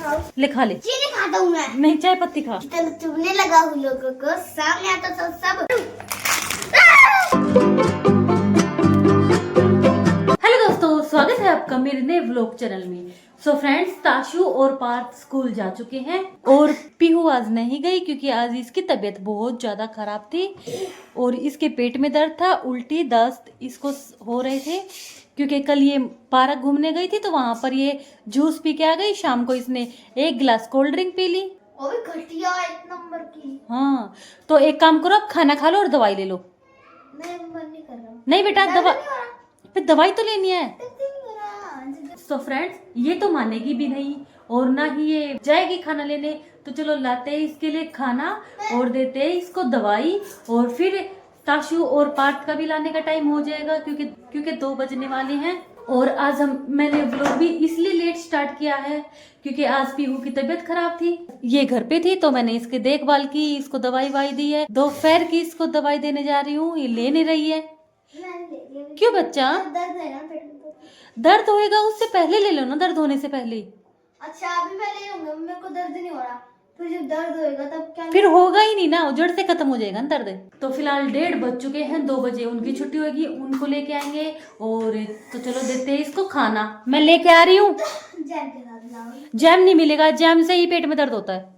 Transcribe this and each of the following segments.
खाओ। ले खा ले। चीनी खाता हूँ मैं। नहीं, चाय पत्ती खा। चुभने लगा हूँ लोगों को, सामने आता तो सब। हेलो दोस्तों, स्वागत है आपका मेरे नए व्लॉग चैनल में। सो फ्रेंड्स, ताशु और पार्थ स्कूल जा चुके हैं और पीहू आज नहीं गई क्योंकि आज इसकी तबीयत बहुत ज्यादा खराब थी और इसके पेट में दर्द था, उल्टी दस्त इसको हो रहे थे क्योंकि कल ये पार्क घूमने गई थी तो वहां पर ये जूस पी के आ गई। शाम को इसने 1 गिलास कोल्ड ड्रिंक पी ली। वो भी घटिया 1 नंबर की। हाँ, तो एक काम करो, आप खाना खा लो और दवाई ले लो। नहीं, मन नहीं कर रहा। नहीं बेटा, फिर दवाई तो लेनी है। नहीं। तो फ्रेंड्स, ये तो मानेगी भी नहीं और ना ही ये जाएगी खाना लेने। तो चलो लाते हैं इसके लिए खाना और देते हैं इसको दवाई और फिर ताशु और पार्थ का भी लाने का टाइम हो जाएगा क्योंकि 2 बजने वाले हैं। और आज मैंने व्लॉग भी इसलिए लेट स्टार्ट किया है क्योंकि आज पीहू की तबीयत खराब थी। ये घर पे थी तो मैंने इसकी देखभाल की, इसको दवाई वाई दी है। दोपहर की इसको दवाई देने जा रही हूँ, ये ले नहीं रही है। क्यों बच्चा? दर्द है ना पेट में तो। दर्द होएगा, उससे पहले ले लो ना, दर्द होने से पहले। अच्छा, अभी मैं ले लूंगा, मेरे को दर्द नहीं हो रहा। फिर जब दर्द होएगा तब क्या? फिर होगा ही नहीं ना, जड़ से खत्म हो जाएगा ना दर्द। तो फिलहाल 1:30 बज चुके हैं, 2 बजे उनकी छुट्टी होगी, उनको लेके आएंगे। और तो चलो देते हैं इसको खाना। मैं लेके आ रही हूँ। जैम के साथ लाओ। जैम नहीं मिलेगा, जैम से ही पेट में दर्द होता है।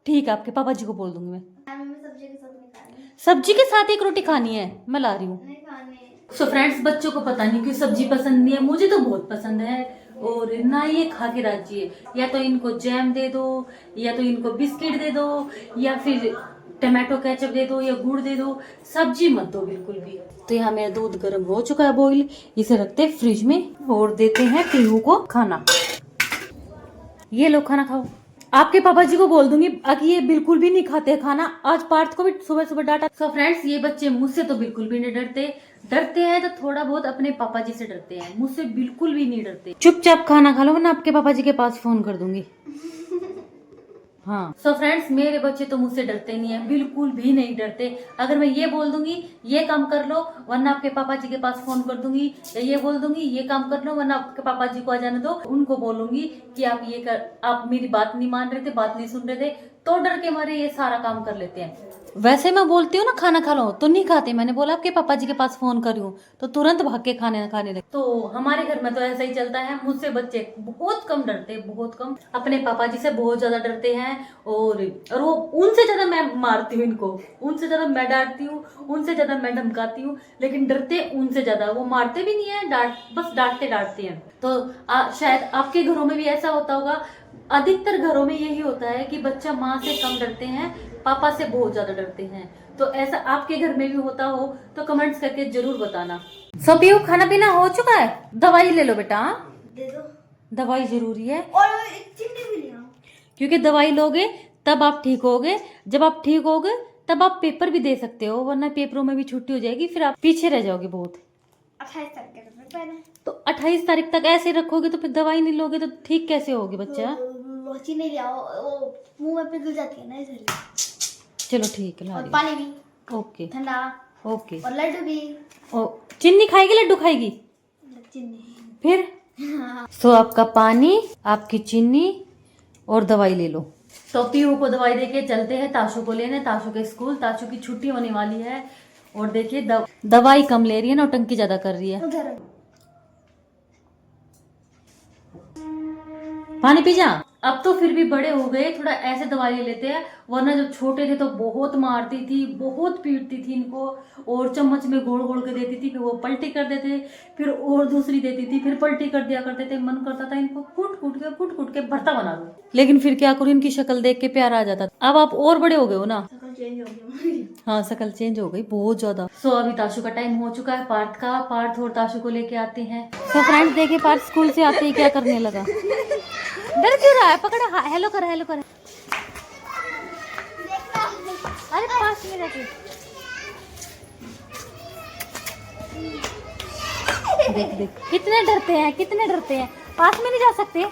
ठीक है, आपके पापा जी को बोल दूंगी मैं। सब्जी के साथ नहीं खानी। सब्जी के साथ 1 रोटी खानी है, मैं ला रही हूँ। नहीं खानी। सो फ्रेंड्स, बच्चों को पता नहीं क्यों सब्जी पसंद नहीं है, मुझे तो बहुत पसंद है और ना ये खा के राजी है। या तो इनको जैम दे दो, या तो इनको बिस्किट दे दो, या फिर टमाटो केचप दे दो, या गुड़ दे दो, सब्जी मत दो बिल्कुल भी। तो यहाँ मेरा दूध गर्म हो चुका है बॉईल, इसे रखते हैं फ्रिज में और देते हैं पीहू को खाना। ये लो खाना खाओ। आपके पापा जी को बोल दूंगी कि ये बिल्कुल भी नहीं खाते खाना। आज पार्थ को भी सुबह सुबह डांटा। सो फ्रेंड्स, ये बच्चे मुझसे तो बिल्कुल भी नहीं डरते हैं तो थोड़ा बहुत अपने पापा जी से डरते हैं, मुझसे बिल्कुल भी नहीं डरते। चुपचाप खाना खा लो वरना आपके पापा जी के पास फोन कर दूंगी। हाँ, सो फ्रेंड्स, मेरे बच्चे तो मुझसे डरते नहीं है, बिल्कुल भी नहीं डरते। अगर मैं ये बोल दूंगी ये काम कर लो वरना आपके पापा जी के पास फोन कर दूंगी, या ये बोल दूंगी ये काम कर लो वरना आपके पापा जी को आ जाने दो, उनको बोलूंगी कि आप मेरी बात नहीं मान रहे थे, बात नहीं सुन रहे थे, तो डर के मारे ये सारा काम कर लेते हैं। वैसे मैं बोलती हूँ ना खाना खा लो तो नहीं खाते। मैंने बोला आपके पापा जी के पास फोन कर रही हूँ तो तुरंत भाग के खाने लगे। तो हमारे घर में तो ऐसा ही चलता है। मुझसे बच्चे बहुत कम डरते हैं, बहुत कम। अपने पापा जी से बहुत ज्यादा डरते हैं और वो उनसे ज्यादा मैं मारती हूँ इनको, उनसे ज्यादा मैं डांटती हूँ, उनसे ज्यादा मैं धमकाती हूँ, लेकिन डरते उनसे ज्यादा। वो मारते भी नहीं है, बस डांटते हैं। तो शायद आपके घरों में भी ऐसा होता होगा। अधिकतर घरों में यही होता है कि बच्चा माँ से कम डरते हैं, पापा से बहुत ज्यादा डरते हैं। तो ऐसा आपके घर में भी होता हो तो कमेंट्स करके जरूर बताना। सब पीहू, खाना पीना हो चुका है? दवाई ले लो बेटा, दे दो। दवाई जरूरी है और एक चीनी भी ले आओ। क्योंकि दवाई लोगे तब आप ठीक होगे। जब आप ठीक होगे तब आप पेपर भी दे सकते हो, वरना पेपरों में भी छुट्टी हो जाएगी, फिर आप पीछे रह जाओगे बहुत। 28 तारीख के पेपर है। तो 28 तारीख तक ऐसे रखोगे तो फिर दवाई नहीं लोगे तो ठीक कैसे होगे बच्चा? चीनी ले आओ, वो मुंह में पिघल जाती है ना इसलिए। चलो ठीक है, ला और रही पानी भी हूँ। ओके ठंडा, ओके। और लड्डू भी। ओ, चीनी खाएगी लड्डू खाएगी? चीनी। फिर सो आपका पानी, आपकी चीनी और दवाई ले लो। तो पीहू को दवाई देके चलते हैं ताशु को लेने, ताशु के स्कूल। ताशु की छुट्टी होने वाली है और देखिए दवाई कम ले रही है, नौटंकी ज्यादा कर रही है। उधर पानी पी जा। अब तो फिर भी बड़े हो गए, थोड़ा ऐसे दवाई ले लेते हैं, वरना जब छोटे थे तो बहुत मारती थी, बहुत पीटती थी इनको और चम्मच में घोल घोल के देती थी, फिर वो पलटी कर देते, फिर और दूसरी देती थी, फिर पलटी कर दिया करते थे। मन करता था इनको कूट कूट के भरता बना दूं, लेकिन फिर क्या करूं, इनकी शक्ल देख के प्यार आ जाता। अब आप और बड़े हो गए हो ना? शक्ल चेंज हो गई। हाँ, शक्ल चेंज हो गई बहुत ज्यादा। सो अभी ताशु का टाइम हो चुका है, पार्थ और ताशु को लेके आते हैं। तो फ्रेंड्स देखिए, पार्थ स्कूल से आते ही क्या करने लगा। डर क्यों रहा है? पकड़ा, हेलो कर। अरे पास में रखे। देख कितने डरते हैं। पास में नहीं जा सकते।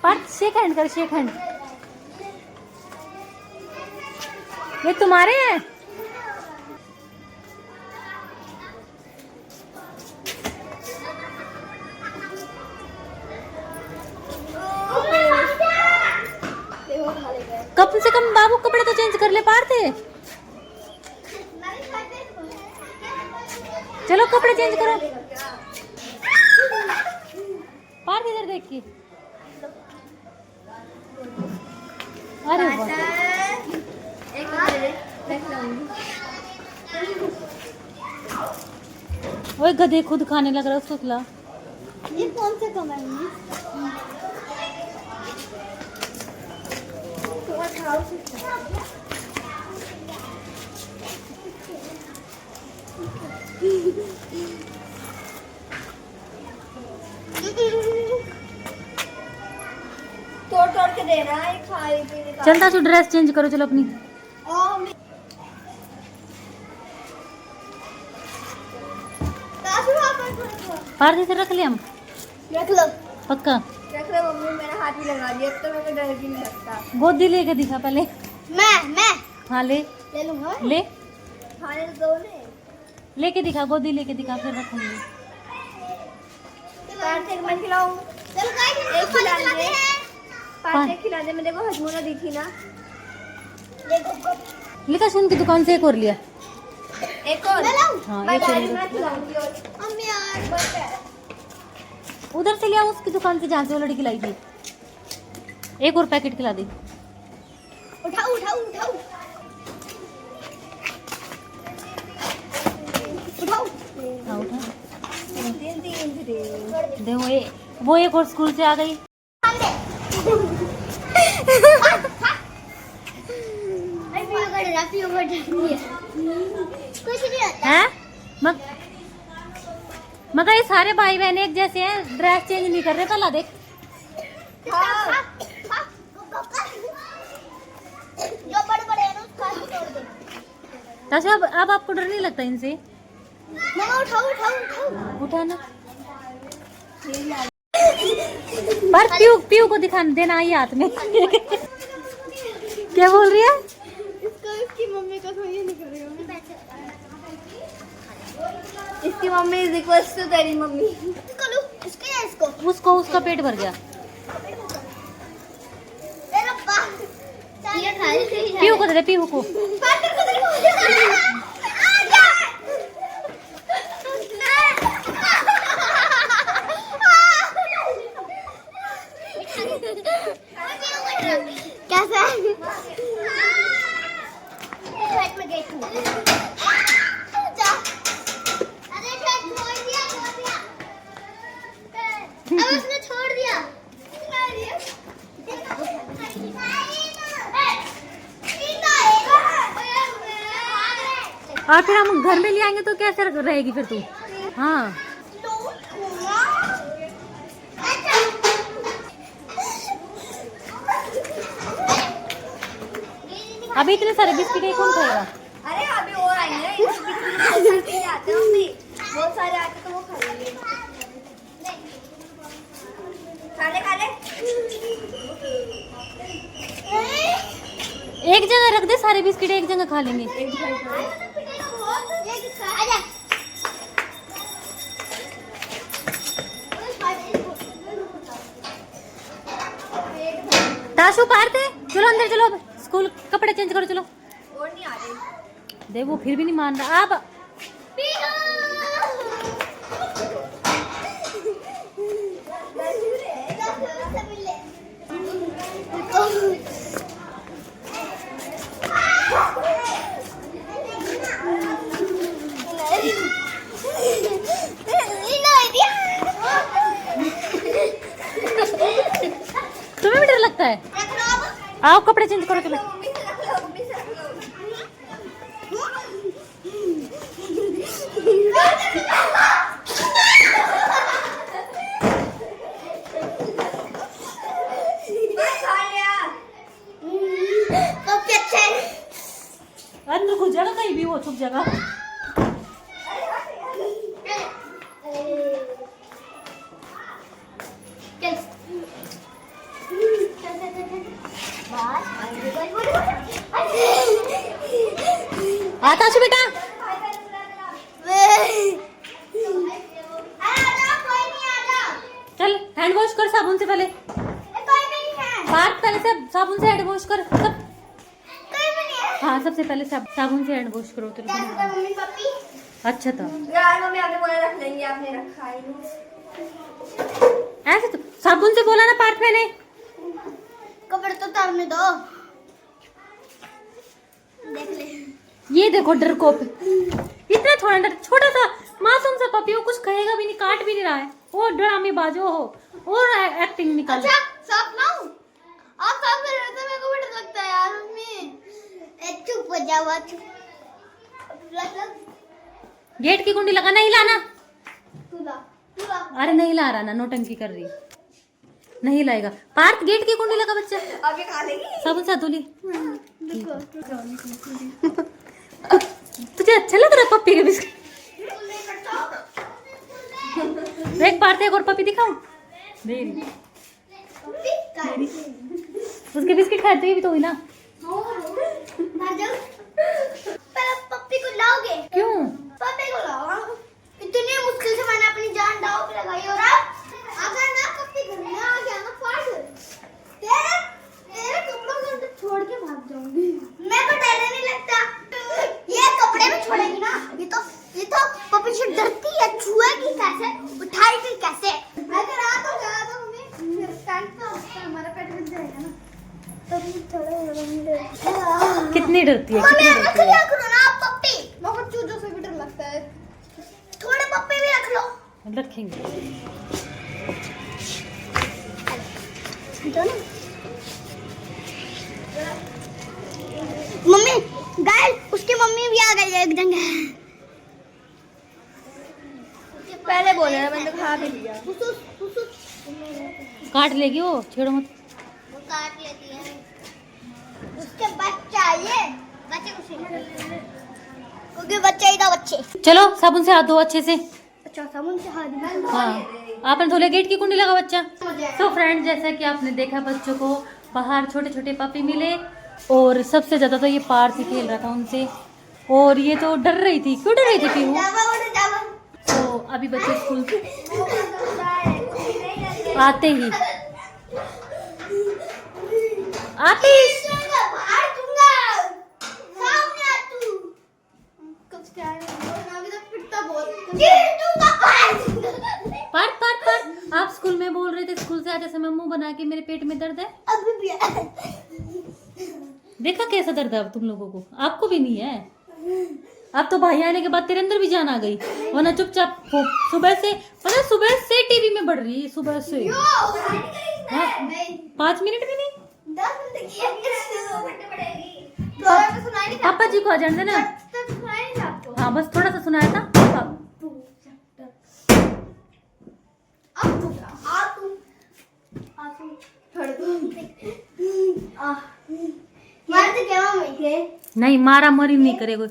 पार्थ शेक हैंड कर, शेक हैंड। ये तुम्हारे हैं? कम बाबू कपड़े तो चेंज कर ले पारते। चलो कपड़े चेंज करो। पार्थ इधर देख के। अरे वाह, वो गधे खुद खाने लग रहा है, उसको खिला। ये कौन से कम है मम्मी? तोड़ तोड़ के देना है, खाए पीने का। चलता तू ड्रेस चेंज करो, चलो अपनी। पार्थ इधर रख ले, हम रख लो पक्का। रख लो मम्मी, मेरा हाथ भी लगा दिया, अब तो मेरे को डर भी नहीं लगता। गोदी लेके दिखा पहले। मैं हाँ ले ले लूंगा। ले खाने दो ने। लेके दिखा, गोदी लेके दिखा, फिर रखूंगी। पार्थ एक मैं खिलाऊं। चल गाइस एक खिला दे। पार्थ एक खिला दे, मेरे को हजमोला दी थी ना। लिखा सुन की दुकान से एक और लिया। एक और हाँ मैं एक और गाड़ी लिया। में खिलाऊंगी और मम्मी यार बस उधर से लिया, उसकी दुकान से जहाँ से वो लड़की लाई थी। एक और पैकेट खिला दे। उठाओ उठाओ उठाओ उठाओ। हाँ उठा दिन दे। वो एक और स्कूल से आ गई। कुछ नहीं होता है मगर ये सारे भाई बहन एक जैसे हैं, ड्रेस चेंज नहीं कर रहे। पहला देख। जो बड़े बड़े हैं ना उसका तोड़ दो। ताशा अब आपको डर नहीं लगता इनसे? मम्मा उठाओ उठाओ उठाओ। उठाना। पर पीयू पीयू को दिखा देना ये हाथ में। क्या बोल रही है? इसको इसकी मम्मी का कोई नहीं करेगा। इसकी मम्मी इज इक्वल्स टू तेरी मम्मी। इसको लो, इसको या इसको? उसको उसका पेट भर गया। तेरा ये खा रही थी। पीयू को दे, पीयू को। पार्टनर को देखो। आजा। कैसा है? फ्लाइट में गई थी। जा। अरे फ्लाइट छोड़ दिया छोड़ दिया। अब उसने छोड़ दिया। छोड़ दिया। और फिर हम घर में ले आएंगे तो कैसे रहेगी फिर तू? हाँ अभी इतने सारे बिस्किट है, कौन खाएगा? अरे अभी और आएंगे, आते हैं मम्मी, बहुत सारे आते तो वो खा लेंगे। खा ले एक जगह रख दे, सारे बिस्किट एक जगह खा लेंगे। ताशु पार थे, चलो अंदर चलो, स्कूल कपड़े चेंज करो चलो। और नहीं आ रहे। दे वो फिर भी नहीं मान रहा। अब तुम्हें भी डर लगता है? आओ कपड़े चेंज करो चलो। अंदर घुस जाएगा कहीं भी, वो छुप जाएगा। आता छो बेटा। चल हैंड वॉश कर साबुन से पहले। बात पहले से साबुन से हैंड वॉश कर सब। हाँ सबसे पहले साबुन से हैंड वॉश करो तेरे क्या को। मम्मी पापी? अच्छा था यार मम्मी आपने बोला रख लेंगे, आपने रखा ही नहीं। ऐसे तो साबुन से बोला ना पार्थ मैंने। कपड़े तो उतारने दो। देख ले। ये देखो डरकोप, इतना थोड़ा डर, छोटा सा मासूम सा पपी, वो कुछ कहेगा भी नहीं, काट भी नहीं रहा है। वो ड्रामे बाजो हो और एक्टिंग निकाल। अच्छा साफ लाऊं? आप साफ कर रहे थे, मेरे को भी डर लगता है यार मम्मी। चुप हो जाओ चुप। गेट की कुंडी लगा, नहीं लाना। तू ला तू ला। अरे नहीं ला रहा ना, नौटंकी कर रही, नहीं लाएगा। पार्थ गेट की कुंडी लगा बच्चा, अभी खा लेगी। साबुन से धुली। देखो तुझे अच्छा लग रहा है पप्पी के बिस्किट? देख पार्थ, एक और पपी दिखाऊं? दे रही। उसके बिस्किट खाए तो ये भी तो हुई ना। पहले पप्पी को लाओगे? क्यों? पप्पी को लाओ। इतनी मुश्किल से मैंने अपनी जान दांव पे लगाई, और अब अगर ना पप्पी घर में आ गया ना फाड़ तेरे तेरे कपड़ों को अंदर छोड़ के भाग जाऊंगी। मेरे को डर नहीं लगता। ये कपड़े में छोड़ेगी ना, ये तो पप्पी से डरती है। छुएगी कैसे, उठाएगी कैसे? अगर आ तो जा तो मम्मी मेरे पैंट पे हमारा पेट बच जाएगा ना, तभी थोड़ा कितनी डरती है, मम्मी कितनी रख डरती लिया है। करो ना आप पप्पी। मेरे को चूजों से भी डर लगता है। थोड़े पप्पी भी रख लो। रखेंगे। मम्मी गाइस, उसकी मम्मी भी आ गई है एक जगह। पहले बोले ना, मैंने तो खा भी लिया। काट लेगी वो, छेड़ो मत। वो काट लेती है। उसके बच्चा ये बच्चे को क्योंकि बच्चे ही था बच्चे। चलो साबुन से हाथ धो अच्छे से। अच्छा साबुन से हाथ धो। हाँ आपने धोले, गेट की कुंडी लगा बच्चा। तो फ्रेंड, जैसा कि आपने देखा, बच्चों को बाहर छोटे छोटे पपी मिले, और सबसे ज्यादा तो ये पार्थ ही खेल रहा था उनसे, और ये तो डर रही थी। क्यों डर रही थी पीहू? तो अभी बच्चे स्कूल आते ही पार्थ पार्थ पार्थ, आप स्कूल में बोल रहे थे स्कूल से आते समय मुंह बना के मेरे पेट में दर्द है। अभी भी देखा कैसा दर्द है अब तुम लोगों को? आपको भी नहीं है? अब तो भाई आने के बाद तेरे अंदर भी जान आ गई, वरना चुपचाप सुबह से, पता, सुबह से टीवी में बढ़ रही है, सुबह से। हाँ, 5 मिनट भी नहीं। 10 मिनट की पापा जी को आ जाने देना। हाँ बस थोड़ा सा सुनाया था। नहीं, मारा मरी नहीं करेगा।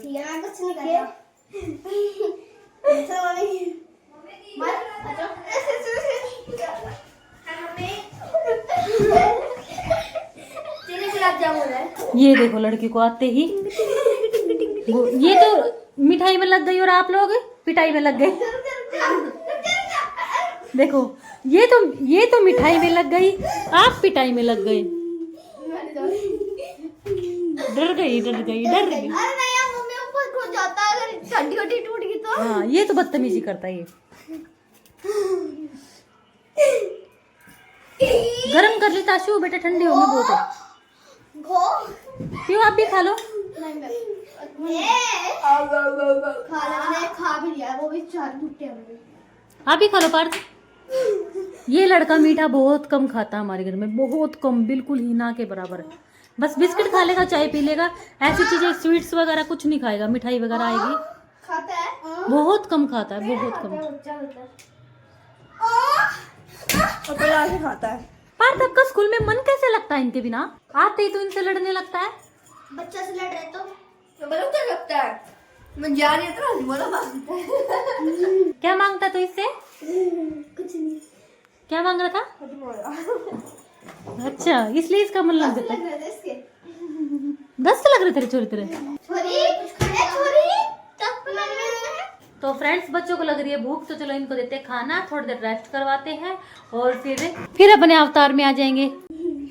ये देखो लड़की को आते ही ये तो मिठाई में लग गई, और आप लोग पिटाई में लग गए। देखो ये तो मिठाई में लग गई, आप पिटाई में लग गए। डर गई। अरे नहीं यार, मम्मी ऊपर खो जाता है अगर हड्डी टूट गई तो। हाँ ये तो बदतमीजी करता है ये। गरम कर ले ताशु, बेटा ठंडी होगी बहुत है। क्यों, आप भी खा लो। खा भी लिया, वो भी 4 टूटे। आप भी खा लो पार्थ। ये लड़का मीठा बहुत कम खाता है हमारे घर में, बहुत कम, बिल्कुल ही ना के बराबर है। बस बिस्किट खा लेगा, चाय पी लेगा, ऐसी चीजें स्वीट्स वगैरह कुछ नहीं खाएगा। मिठाई वगैरह आएगी खाता है, बहुत कम खाता है, बहुत कम। खाता है। पार्थ आपका स्कूल में मन कैसे लगता है इनके बिना? आते ही तो इनसे लड़ने लगता है। बच्चा से लड़ रहे तो मतलब क्या लगता है, मैं जा रही हूँ तो बोला मांगता है। क्या मांगता तो इससे? कुछ नहीं। क्या मांग रहा था? अच्छा, इसलिए इसका मन लग जाता है। 10 लग रहे तेरे चोरी तेरे। तो फ्रेंड्स, बच्चों को लग रही है भूख, तो चलो इनको देते हैं खाना, थोड़ी देर रेस्ट करवाते हैं, और फिर अपने अवतार में आ जाएंगे।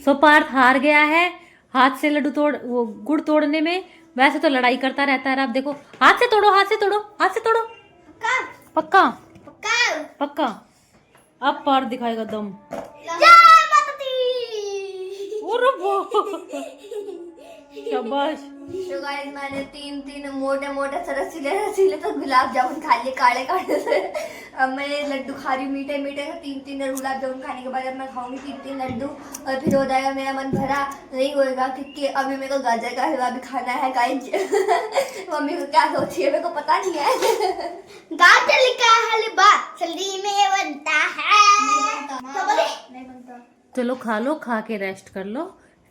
सो पार्थ हार गया है हाथ से लड्डू वो गुड़ तोड़ने में, वैसे तो लड़ाई करता रहता है। अब देखो, हाथ से तोड़ो, हाथ से तोड़ो, हाथ से तोड़ो। पक्का पक्का पक्का। पक्का। अब पार दिखाएगा दम। जय माता दी। और शाबाश। तो गाइस मैंने तीन मोटे मोटे से रसीले तो गुलाब जामुन खा लिए काले काले से। अब मैं लड्डू खा रही हूँ मीठे मीठे से। तीन गुलाब जामुन खाने के बाद अब मैं खाऊंगी तीन लड्डू और फिर हो जाएगा मेरा मन भरा। नहीं होएगा क्योंकि अभी मेरे को गाजर का हलवा भी खाना है गाइस। मम्मी को क्या सोची है मेरे को पता नहीं है। गाजर का हलवा जल्दी में बनता है। नहीं बनता। चलो खा लो, खा के रेस्ट कर लो,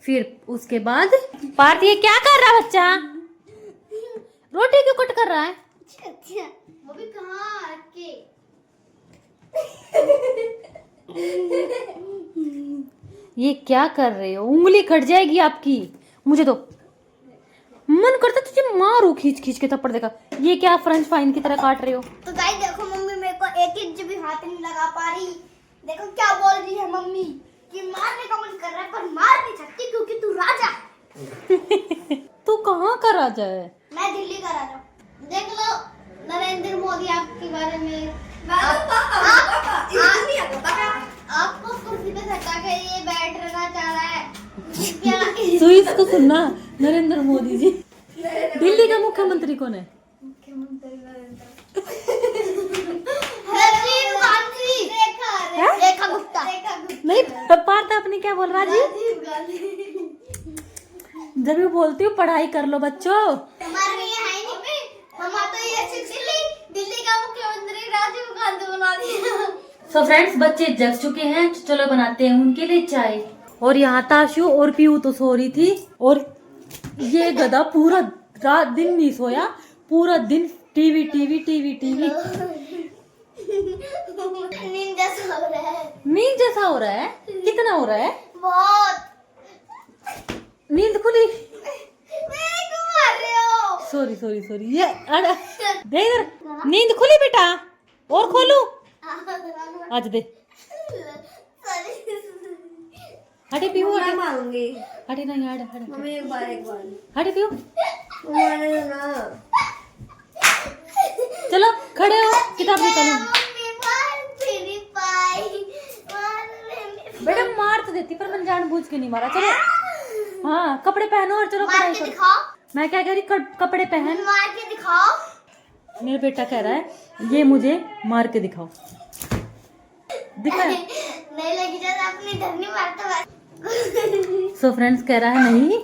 फिर उसके बाद। पार्थ ये क्या कर रहा है बच्चा? रोटी क्यों कट कर रहा है? अच्छा वो भी कहाँ के। ये क्या कर रहे हो? उंगली कट जाएगी आपकी। मुझे तो मन करता तुझे मारू खींच खींच के थप्पड़ देगा। ये क्या फ्रेंच फ्राइज की तरह काट रहे हो? तो गाइस देखो मम्मी मेरे को 1 इंच भी हाथ नहीं लगा पा रही। देखो क्या बोल रही है मम्मी कि मारने का मन कर रहा है पर मार नहीं सकती क्योंकि तू राजा है। तू कहाँ का राजा है? मैं दिल्ली का राजा हूँ। देख लो नरेंद्र मोदी आपके बारे में। आपको कुर्सी पे सटा के ये बैठ रहना चाह रहा है क्या? तो इसको सुनना, नरेंद्र मोदी जी। दिल्ली का मुख्यमंत्री कौन है? राजीव गांधी। रेखा गुप्ता। नहीं, पार्थ आपने क्या बोल रहा जी? राजीव गांधी। जब भी बोलती हूँ पढ़ाई कर लो बच्चों। हमारे लिए है नहीं पे हमारा तो ये दिल्ली का मुख्यमंत्री राजीव गांधी बना दिया। सो फ्रेंड्स, बच्चे जग चुके हैं, चलो बनाते हैं उनके लिए चाय। और यहाँ ताशु और पीयू तो सो रही थी और ये गधा पूरा रात दिन नहीं सोया। पूरा दिन टीवी टीवी टीवी टीवी। नींद जैसा हो रहा है। नींद जैसा हो रहा है? कितना हो रहा है? बहुत। नींद खुली? मेरे को मार रहे हो। Sorry sorry sorry. ये दे इधर। नींद खुली बेटा? और खोलू? आज दे। हटे पीयू, हटे। मारूंगी हटे नहीं, हटे हटे मम्मी एक बार हटे पीयू। ना। चलो खड़े हो, किताब निकालो। मम्मी मार तेरी पाई मार लेने। बेटा मार तो देती पर मैंने जानबूझ के नहीं मारा। चलो हाँ, कपड़े पहनो और चलो मार पढ़ाई के करो। दिखाओ। मैं क्या कह रही, कपड़े पहन। मार के दिखाओ। मेरा बेटा कह रहा है ये मुझे मार के दिखाओ। दिखा? नहीं लगी जैसे अपनी घर नहीं मारता बस। सो फ्रेंड्स कह रहा है नहीं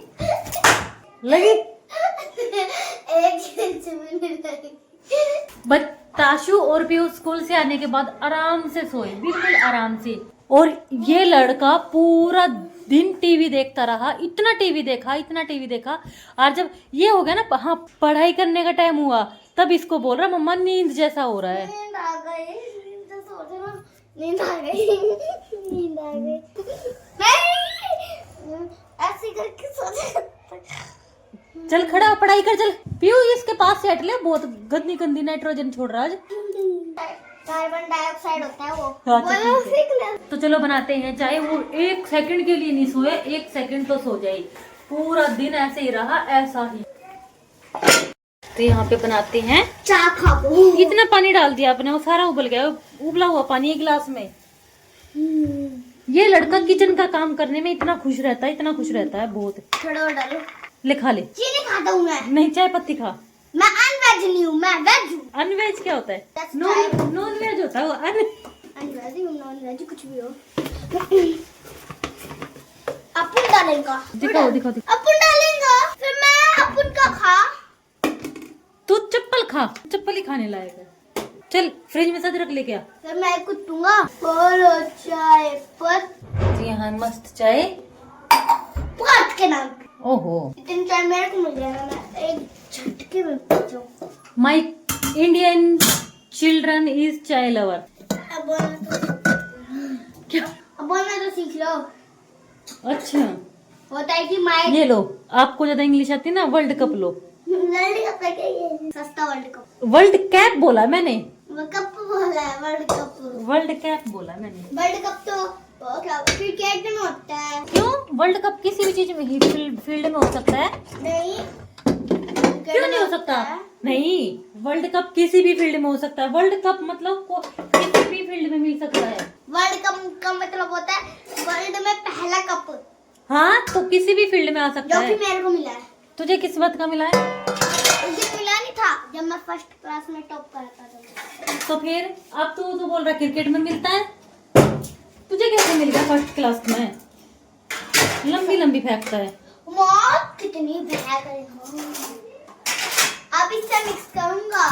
लगी। एक इंच भी नहीं लगी। बट ताशु और पीयू स्कूल से आने के बाद आराम से सोए, बिल्कुल आराम से। और ये लड़का पूरा दिन टीवी देखता रहा। इतना टीवी देखा, इतना टीवी देखा। और जब ये हो गया ना, हाँ पढ़ाई करने का टाइम हुआ, तब इसको बोल रहा मम्मा नींद जैसा हो रहा है। नींद आ गई। नींद तो सो जाना। नींद आ गई। नींद आ गई। नहीं ऐसे करके सो जा। चल खड़ा हो, पढ़ाई कर चल। पीयू इसके पास से हट ले, बहुत गंदी गंदी नाइट्रोजन छोड़ रहा है आज। कार्बन डाइऑक्साइड होता है वो। अच्छा, बोलो ठीक है। सीख ले। तो चलो बनाते हैं चाय। वो 1 सेकंड के लिए नहीं सोए, 1 सेकंड तो सो जाए। पूरा दिन ऐसे ही रहा, ऐसा ही। तो यहाँ पे बनाते हैं चाय खाओ। इतना पानी डाल दिया आपने, वो सारा उबल गया। उबला हुआ पानी 1 गिलास में। ये लड़का किचन का काम करने में इतना खुश रहता है, इतना खुश रहता है बहुत। थोड़ा और डालो। ले खा ले। चीनी खाता हूँ मैं। नहीं, चाय पत्ती खा। मैं अनवेज नहीं हूँ, मैं वेज हूँ। अनवेज क्या होता है? That's नॉन वेज होता है वो। अनवेज हूँ, नॉन वेज कुछ भी हो। अपन डालेगा। दिखाओ दिखाओ दिखाओ। अपन डालेगा फिर मैं अपन का खा। तू चप्पल खा, चप्पल ही खाने लायक है। चल फ्रिज में से अदरक लेके आ। फिर मैं कुटूंगा। और चाय पत्ती। यहाँ मस्त चाय। पत्त के नाम पे। ओहो, इतनी चाय मेरे को मिल जाएगा, मैं एक झटके में पी जाऊँ। माय इंडियन चिल्ड्रन इज चाय लवर। अब बोलना तो क्या? अब बोलना तो सीख लो। अच्छा, होता है कि माय ये लो। आपको ज्यादा इंग्लिश आती है ना, वर्ल्ड कप लो। वर्ल्ड कप है क्या ये? सस्ता वर्ल्ड कप। वर्ल्ड कैप बोला मैंने, वो कप बोला है, वर्ल्ड कप। वर्ल्ड कैप बोला मैंने। वर्ल्ड कप तो वो क्या क्रिकेट में होता है। क्यों? वर्ल्ड कप किसी भी चीज में ही फील्ड में हो सकता है। नहीं क्यों नहीं हो सकता? नहीं, वर्ल्ड कप किसी भी फील्ड में हो सकता है। वर्ल्ड कप मतलब किसी भी फील्ड में मिल सकता है। वर्ल्ड कप का मतलब होता है वर्ल्ड में पहला कप, हाँ, तो किसी भी फील्ड में आ सकता जो कि है। मेरे को मिला है। तुझे किस बात का मिला है? मुझे मिला नहीं था जब मैं फर्स्ट क्लास में टॉप करता था। तो फिर अब तू बोल रहा क्रिकेट में मिलता है, तुझे कैसे मिल गया फर्स्ट क्लास में? लंबी लंबी फेंकता है। मौत कितनी भयंकर है। अब इससे मिक्स करूंगा।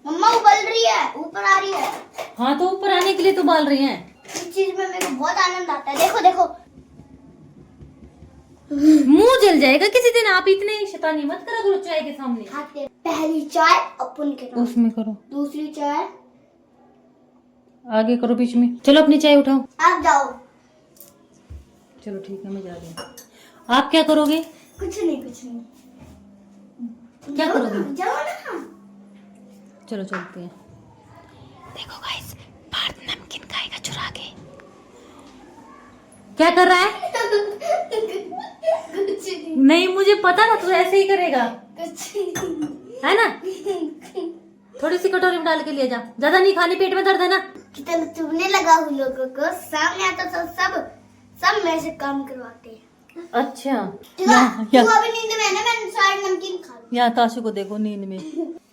मम्मा उबल रही है, ऊपर आ रही है। हाँ, तो ऊपर आने के लिए तो बाल रही हैं। इस चीज में मेरे को बहुत आनंद आता है। देखो देखो, मुंह जल जाएगा किसी दिन। आप इतने शैतानी मत करा करो चाय के सामने। खाते पहली चाय अपन के नाम, उसमें करो, दूसरी चाय आगे करो, बीच में। चलो अपनी चाय उठाओ। आप जाओ। चलो ठीक है, मैं जा रही हूँ। आप क्या करोगे? कुछ नहीं कुछ नहीं। क्या जाओ करोगे? ना, जाओ ना। चलो चलते हैं। देखो गाइस, पार्थ नमकीन खाएगा चुरा के। क्या कर रहा है? कुछ नहीं नहीं, मुझे पता था तू ऐसे ही करेगा, कुछ नहीं। है ना? थोड़ी सी कटोरी में डाल के ले जा, ज्यादा नहीं खानी, पेट में दर्द है ना। कितना चुभने लगा उन लोगों को, सामने आता तो सब मेरे से काम करवाते हैं। अच्छा, तू अभी नींद में है ना, मैंने सारी नमकीन खा ली। यहाँ ताशु को देखो नींद में,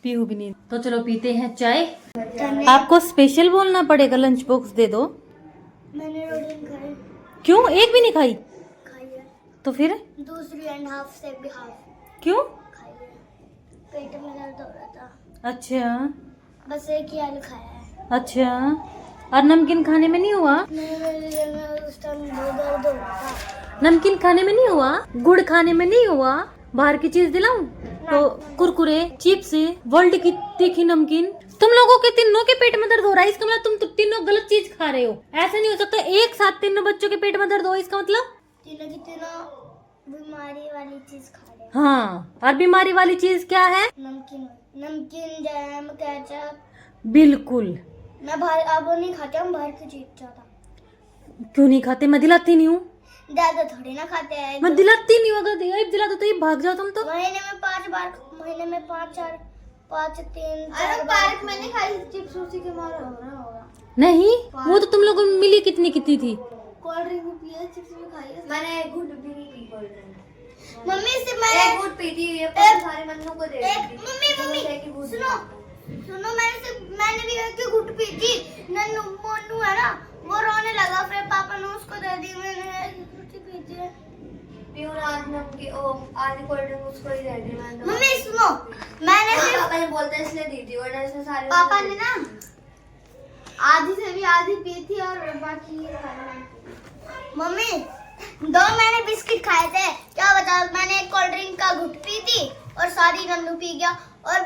पीहू भी नींद। तो चलो पीते हैं चाय। मैंने आपको स्पेशल बोलना पड़ेगा, लंच बॉक्स दे दो। रोटी खाई क्यों? एक भी नहीं खाई? है, तो फिर दूसरी एंड हाफ से भी हाफ क्यों? खाई है। पेट में दर्द हो रहा था, अच्छा बस एक ही आलू खाया है। अच्छा, और नमकीन खाने में नहीं हुआ? नहीं, मेरे उस टाइम बहुत दर्द हो रहा था। नमकीन खाने में नहीं हुआ? गुड़ खाने में नहीं हुआ? बाहर की चीज दिलाऊं? तो कुरकुरे, चिप्स, वर्ल्ड की तीखी नमकीन। तुम लोगों के तीनों के पेट में दर्द हो रहा है, इसका मतलब तुम तीनों गलत चीज खा रहे हो। ऐसा नहीं हो सकता एक साथ तीनों बच्चों के पेट में दर्द हो, इसका मतलब तीनों की तीनों बीमारी वाली चीज खा रहे हैं। हाँ। और बीमारी वाली चीज क्या है? नमकीन, नमकीन, जैम, केचप। बिल्कुल। मैं बाहर अब वो नहीं खाते, हम बाहर की चीज ज्यादा। क्यों नहीं खाते? मैं दिलाती नहीं हूँ। ज्यादा थोड़ी ना खाते हैं। मैं दिलाती नहीं हूँ। अगर एक दिला दो तो ये भाग जाओ तुम तो। महीने में 5 बार, महीने में 5 4 5 3 4 पार्क में नहीं खाई चिप्स, उसी के मारे हो रहा होगा। नहीं, वो तो तुम लोगों को मिली कितनी कितनी थी। कोल्ड ड्रिंक भी पिया, चिप्स भी खाई है। मैंने घुट भी नहीं पी कोल्ड ड्रिंक। मम्मी से मैंने एक घुट पी थी, ये पर सारे मन्नू को दे दी। मम्मी सुनो मैंने भी एक घुट पी थी। नन्नू मोनू है ना, वो रोने लगा, फिर पापा ने उसको दे दी। मैंने घुट पी थी। पीऊ आज नमकीन आधी कोल्ड ड्रिंक उसको ही दे दी मैंने। मम्मी सुनो, मैंने हाँ, सिर्फ पापा ने बोलते इसलिए दी थी, वरना इसने सारे पापा ने ना आधी से भी आधी पी थी और बाकी ये मम्मी 2 मैंने बिस्किट खाए थे। क्या बता, मैंने एक कोल्ड ड्रिंक का घुट पी थी और सारी नन्नू पी गया। और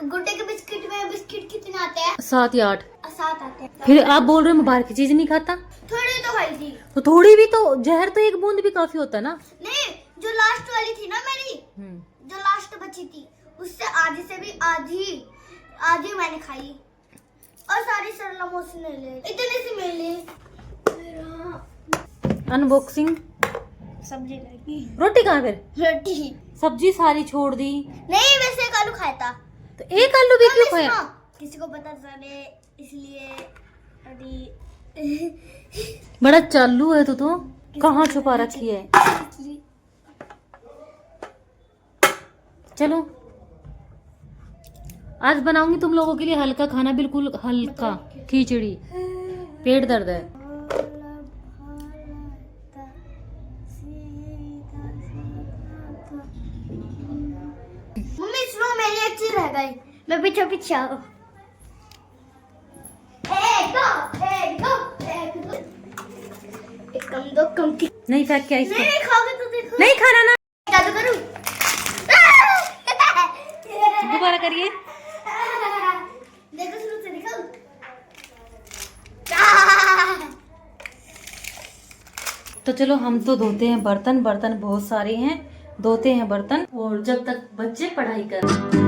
गुड्डे के बिस्किट में बिस्किट कितने आते हैं? 7 या 8। 7 आते हैं। फिर आप बोल रहे हो मैं बाहर की चीज नहीं खाता? थोड़ी तो खाई थी। तो थोड़ी भी तो, जहर तो एक बूंद भी काफी होता है ना। नहीं, जो लास्ट वाली थी ना मेरी, जो लास्ट बची थी, उससे आधी से भी आधी मैंने खाई और सारी सरलमोस ने ले इतने से मिली। अनबॉक्सिंग। सब्जी लगी, रोटी कहाँ? फिर रोटी सब्जी सारी छोड़ दी। नहीं, वैसे एक आलू खाया था। तो एक आलू भी क्यों खाया? किसी को पता चले इसलिए अभी बड़ा चालू है तू तो। कहाँ छुपा रखी है? चलो आज बनाऊंगी तुम लोगों के लिए हल्का खाना, बिल्कुल हल्का खिचड़ी। पेट दर्द है। मम्मी सुनो, मेरी एक चीज रह गई, मैं पीछे पीछे आओ। एक कम दो कम की नहीं फेंक क्या इसको? नहीं खाओगे तो देखो। नहीं खाना ना। जादू करूं? दोबारा करिए। देखो शुरू से दिखाओ। तो चलो हम तो धोते हैं बर्तन। बर्तन बहुत सारे हैं, धोते हैं बर्तन। और जब तक बच्चे पढ़ाई कर रहे हैं।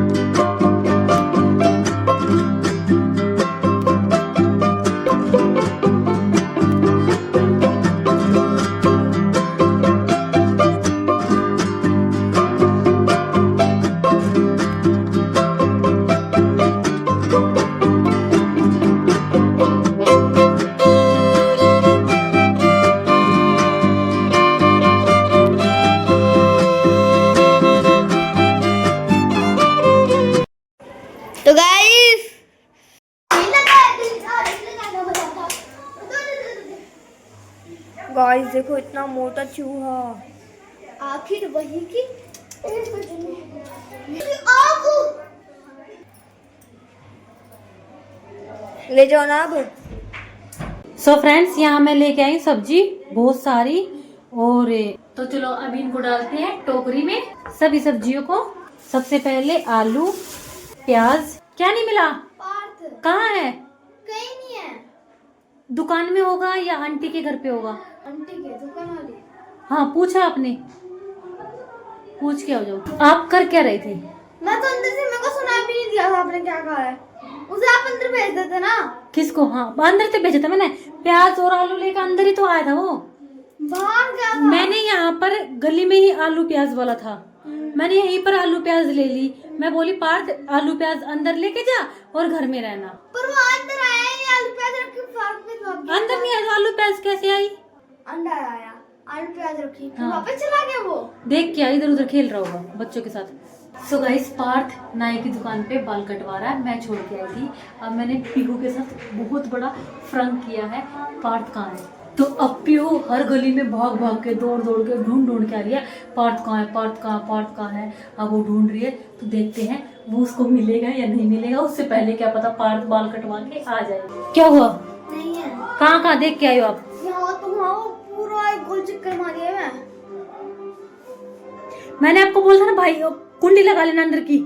गाइस देखो इतना मोटा चूहा। आखिर वही की आगू ले जाओ ना अब। सो फ्रेंड्स, यहाँ मैं लेके आई सब्जी बहुत सारी, और तो चलो अभी इनको डालते हैं टोकरी में सभी सब्जियों को। सबसे पहले आलू, प्याज। क्या नहीं मिला? पार्थ कहाँ है? कहीं नहीं है। दुकान में होगा या आंटी के घर पे होगा? आंटी के दुकान वाली। हाँ, पूछा आपने? पूछ के आ जाओ। आप कर क्या रहे थे? मैं तो अंदर से, मेरे को सुनाई भी नहीं दिया था आपने क्या कहा है। उसे आप अंदर भेज देते ना। किसको? हाँ, अंदर से भेजा था मैंने। प्याज और आलू लेकर अंदर ही तो आया था वो। बाहर क्या था? मैंने यहाँ पर गली में ही आलू प्याज वाला था, मैंने यहीं पर आलू प्याज ले ली। मैं बोली पार्थ आलू प्याज अंदर लेके जा और घर में रहना। पर वो अंदर आया ही नहीं, आलू प्याज रख के फाड़ के भाग गया। अंदर नहीं आया तो आलू प्याज कैसे आई? अंदर आया, आलू प्याज रखी, फिर हाँ। वापस चला गया वो। देख क्या इधर उधर खेल रहा होगा बच्चों के साथ। सो गाइस, पार्थ नाई की दुकान पे बाल कटवा रहा है, मैं छोड़ के आई थी। अब मैंने पीहू के साथ बहुत बड़ा फ्रंक किया है। पार्थ कहाँ है? तो अब पीहू हर गली में भाग भाग के दौड़ दौड़ के ढूंढ के आ रही है, पार्थ कहाँ है, पार्थ कहाँ, पार्थ कहाँ है। अब वो ढूंढ रही है, तो देखते हैं वो उसको मिलेगा या नहीं मिलेगा। उससे पहले क्या पता पार्थ बाल कटवा के आ जाए। क्या हुआ? नहीं है। कहाँ देख के आयो आप? यहाँ तो वहाँ वो पूरा एक गोल चक्कर मारी है। मैंने आपको बोला था ना भाई, कुंडी लगा लेना अंदर की।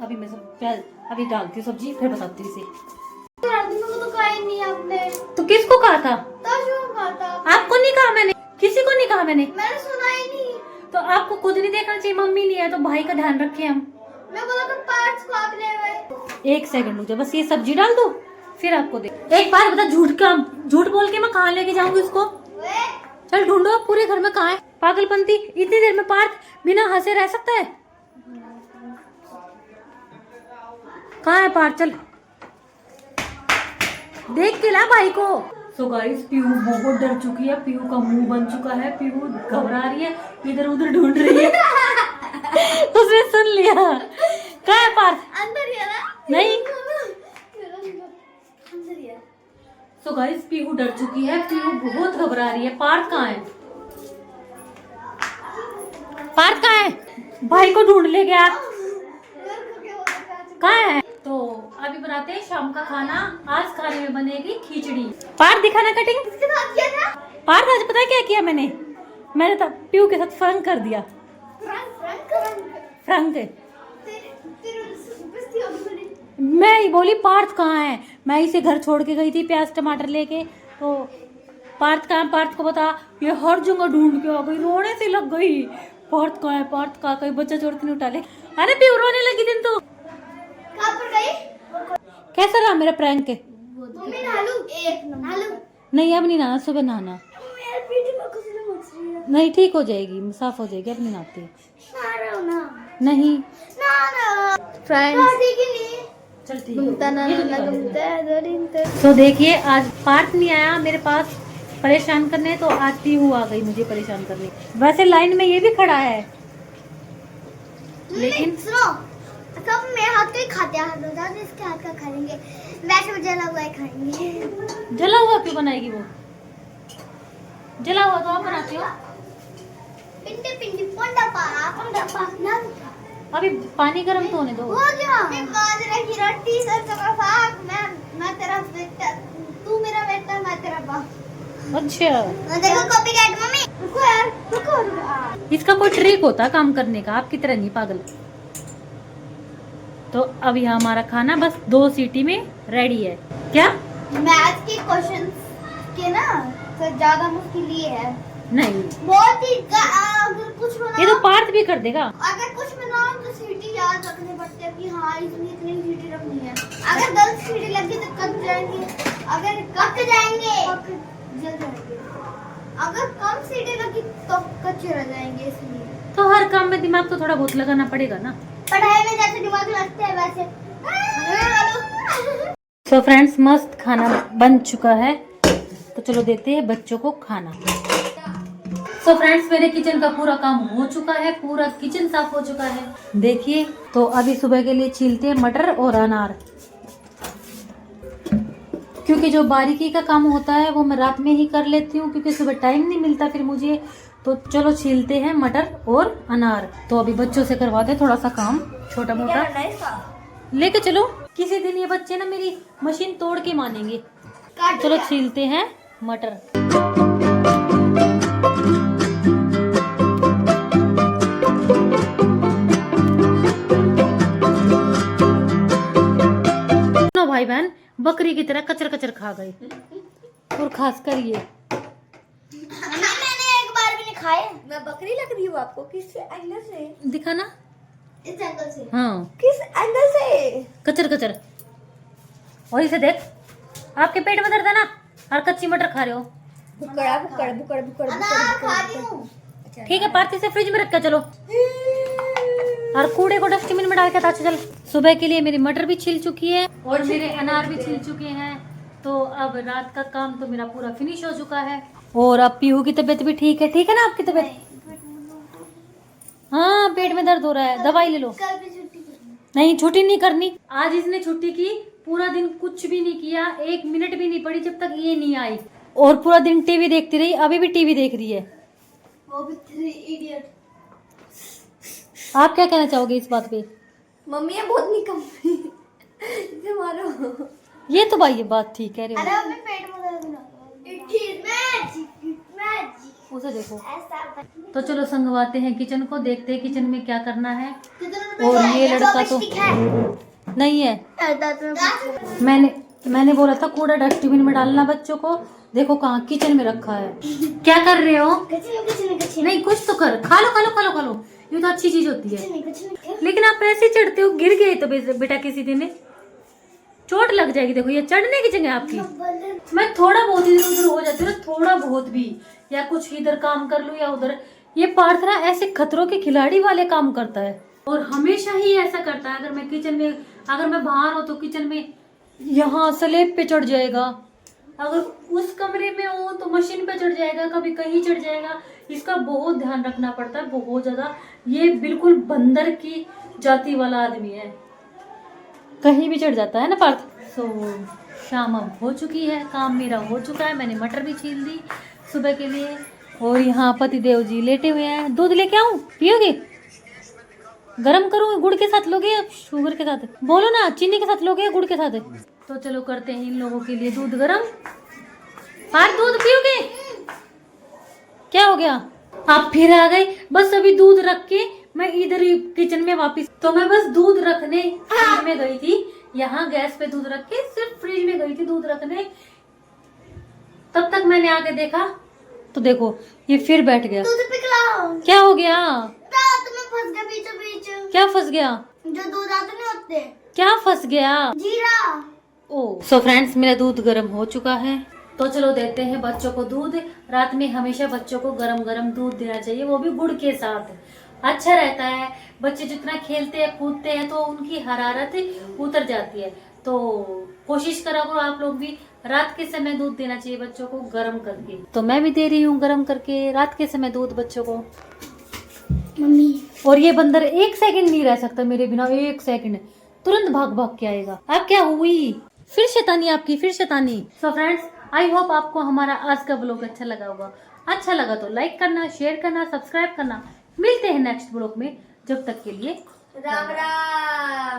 अभी मैं सब प्याज अभी डालती हूँ सब्जी, फिर बताती हूँ इसे। तो कहा ही नहीं आपने। तो किसको कहा था? ताशु कहा था। आपको नहीं कहा मैंने, किसी को नहीं कहा मैंने। मैंने सुना ही नहीं। तो आपको खुद नहीं देखना चाहिए, मम्मी नहीं है तो भाई का ध्यान रखें हम। मैं बोला कि पार्ट्स को आप ले गए। 1 सेकंड रुक जा, बस ये सब्जी डाल दो फिर आपको दे। एक बार बता, झूठ बोल के मैं कहाँ लेके जाऊंगी उसको? चल ढूंढो पूरे घर में कहाँ है। पागलपंती, इतनी देर में पार्थ बिना हंसे रह सकता है? कहाँ है पार्थ? चल देख के ला भाई को। सो गाइस, पीहू बहुत डर चुकी है, पीहू का मुंह बन चुका है, पीहू घबरा रही है, इधर उधर ढूंढ रही है। उसने सुन लिया। कहाँ है पार्थ? अंदर ही है ना? नहीं। अंदर ही है। सो गाइस, पीहू डर चुकी है, पीहू बहुत घबरा रही है। पार्थ कहाँ है? पार्थ कहाँ है? भाई को ढूंढ ले गया। कहाँ है? तो अभी बनाते हैं शाम का खाना। आज खाने में बनेगी खिचड़ी। पार्थ दिखाना कटिंग। किसके साथ किया था? पार्थ आज पता है क्या किया मैंने तो पीहू के साथ फ्रंक कर दिया। फ्रंक मैं ही बोली पार्थ कहाँ है, मैं इसे घर छोड़ के गई थी प्याज टमाटर लेके। तो पार्थ कहाँ? पार्थ को बता, ये हर जगह ढूंढ के आ गई, रोने से लग गई। पार्थ कहाँ है, पार्थ कहाँ? कहीं बच्चा चोर नहीं उठा ले। अरे पीहू रोने लगी दिन तो। कहाँ पर गई? कैसा रहा मेरा प्रैंक? मम्मी नालू एक नालू। नहीं अब नहीं नहाना, सुबह नहाना। मेरे पीठ में कुछ नहीं मच रही है। नहीं ठीक हो जाएगी, साफ हो जाएगी, अब नहीं नहाती। ना रहो ना। नहीं ना फ्रेंड्स ठीक ही नहीं। चल ठीक घूमता ना ना घूमता है दो दिन तक। तो देखिए, आज पार्थ नहीं आया मेरे पास परेशान करने, तो आज पीहू आ गई मुझे परेशान करने। वैसे लाइन में ये भी खड़ा है, लेकिन सुनो, सब मेरे हाथ का ही खाते हैं, इसके हाथ का खाएंगे। वैसे वो जला हुआ ही खाएंगे। जला हुआ क्यों बनाएगी वो? जला हुआ तो आप बनाती हो। पिंडी पिंडी पोंडा पा ना। अभी पानी गर्म तो होने दो। हो गया। मैं बाजरे की रोटी सरसों का साग। मैं तेरा बेटा, तू मेरा बेटा, मैं तेरा बाप। अच्छा, देखो कॉपीकैट मम्मी। रुको यार, रुको। इसका कोई ट्रिक होता काम करने का, आपकी तरह नहीं पागल। तो अब यहाँ हमारा खाना बस 2 सीटी में रेडी है। क्या मैथ के क्वेश्चंस के ना तो ज्यादा मुश्किल ये है। नहीं, बहुत ही अगर कुछ बनाओ, ये तो पार्थ भी कर देगा। अगर कुछ बनाओ तो सीटी याद रखने पड़ते हैं कि हाँ इसमें इतनी सीटी रखनी है। अगर गलत सीटी लगी तो कट जाएंगे, अगर कट जाएंगे जल जाएंगे, अगर कम सीटी लगी तो कच्चे रह जाएंगे। इसलिए तो हर काम में दिमाग तो थोड़ा बहुत लगाना पड़ेगा ना। पढ़ाई में जैसे दिमाग लगता है वैसे। सो फ्रेंड्स, मस्त खाना बन चुका है, तो चलो देते हैं बच्चों को खाना। सो फ्रेंड्स, मेरे किचन का पूरा काम हो चुका है, पूरा किचन साफ हो चुका है। देखिए, तो अभी सुबह के लिए छीलते हैं मटर और अनार। क्योंकि जो बारीकी का काम होता है वो मैं रात में ही कर लेती हूँ, क्योंकि सुबह टाइम नहीं मिलता फिर मुझे। तो चलो छीलते हैं मटर और अनार। तो अभी बच्चों से करवाते थोड़ा सा काम छोटा क्या मोटा। करना है इसका? लेके चलो, किसी दिन ये बच्चे ना मेरी मशीन तोड़ के मानेंगे। काटो चलो क्या? छीलते हैं मटर। सुनो भाई बहन, बकरी की तरह कचर कचर खा गए, और खासकर ये। मैंने एक बार भी नहीं खाए। मैं बकरी लग रही हूँ आपको? किस एंगल से? दिखा ना। इस एंगल से। हाँ, किस एंगल से? कचर कचर। और इसे देख, आपके पेट में दर्द है ना, और कच्ची मटर खा रहे हो। बुकड़ा बुकड़ बुकड़ बुकड़ अनार खा रही हूँ। ठीक है, पार्टी से फ्रिज में रख के चलो, और कूड़े को डस्टबिन में डाल के अच्छा चल। सुबह के लिए मेरी मटर भी छिल चुकी है और मेरे अनार भी छिल चुके हैं। तो अब रात का काम तो मेरा पूरा फिनिश हो चुका है। और अब पीहू की तबीयत भी ठीक है ना आपकी तबीयत? हाँ, पेट में दर्द हो रहा है, दवाई ले लो। कल भी छुट्टी करनी। नहीं, छुट्टी नहीं करनी। आज इसने छुट्टी की, पूरा दिन कुछ भी नहीं किया, 1 मिनट भी नहीं पड़ी जब तक ये नहीं आई, और पूरा दिन टीवी देखती रही। अभी भी टीवी देख रही है। वो भी 3 इडियट। आप क्या कहना चाहोगे इस बात पे? मम्मी ये बहुत निकम्मी इसे मारो। ये तो भाई ये बात ठीक कह रहे अरे हो। अभी पेट में दर्द ना। It is magic. उसे देखो। ऐसा तो चलो संगवाते हैं किचन को, देखते हैं किचन में क्या करना है। कितने और ये लड़का तो नहीं है। मैंने बोला था कूड़ा डस्टबिन में डालना बच्चों को, देखो कहाँ किचन में रखा है। क्या कर रहे हो? नहीं, कुछ तो कर। खा लो, ये तो अच्छी चीज होती है। लेकिन आप ऐसे चढ़ते हो, गिर गए तो बेटा किसी दिन चोट लग जाएगी। देखो ये चढ़ने की जगह आपकी। मैं थोड़ा बहुत इधर उधर हो जाती हूँ ना, थोड़ा बहुत भी, या कुछ इधर काम कर लूँ या उधर। ये पार्थ ना ऐसे खतरों के खिलाड़ी वाले काम करता है, और हमेशा ही ऐसा करता है। अगर मैं किचन में, अगर मैं बाहर हूँ तो किचन में यहाँ स्लैब पे चढ़ जाएगा, अगर उस कमरे में हो तो मशीन पे चढ़ जाएगा, कभी कहीं चढ़ जाएगा। इसका बहुत ध्यान रखना पड़ता है, बहुत ज्यादा। ये बिल्कुल बंदर की जाति वाला आदमी है, कहीं भी चढ़ जाता है ना पार्थ। सो शाम अब हो चुकी है, काम मेरा हो चुका है। मैंने मटर भी छील दी सुबह के लिए, और यहाँ पति देव जी लेटे हुए हैं। दूध लेके आऊं, पियोगे? गरम करूँ, गुड़ के साथ लोगे या शुगर के साथ? बोलो ना, चीनी के साथ लोगे या गुड़ के साथ? तो चलो करते हैं इन लोगों के लिए दूध गरम। पार्थ दूध पियोगे? क्या हो गया? आप फिर आ गए। बस अभी दूध रख के मैं इधर ही किचन में वापस, तो मैं बस दूध रखने फ्रिज में गई थी, यहाँ गैस पे दूध रख के सिर्फ फ्रिज में गई थी दूध रखने। तब तक मैंने आके देखा तो देखो ये फिर बैठ गया। दूध पिघलाओ। क्या हो गया? रात में फंस गया बीचों बीच। क्या फंस गया? जो दूध आते नहीं होते, क्या फंस गया? जीरा। ओ सो फ्रेंड्स, मेरा दूध गर्म हो चुका है। तो चलो देते हैं बच्चों को दूध। रात में हमेशा बच्चों को गरम गरम दूध देना चाहिए, वो भी गुड़ के साथ। अच्छा रहता है। बच्चे जितना खेलते हैं कूदते हैं तो उनकी हरारत उतर जाती है। तो कोशिश करा करो आप लोग भी, रात के समय दूध देना चाहिए बच्चों को गरम करके। तो मैं भी दे रही हूँ गरम करके रात के समय दूध बच्चों को। मम्मी, और ये बंदर 1 सेकंड नहीं रह सकता मेरे बिना, 1 सेकंड, तुरंत भाग भाग के आएगा। अब क्या हुई? फिर शैतानी आपकी, फिर शैतानी। सो फ्रेंड्स, आई होप आपको हमारा आज का ब्लॉग अच्छा लगा होगा। अच्छा लगा तो लाइक करना, शेयर करना, सब्सक्राइब करना। मिलते हैं नेक्स्ट ब्लॉग में, जब तक के लिए राम राम।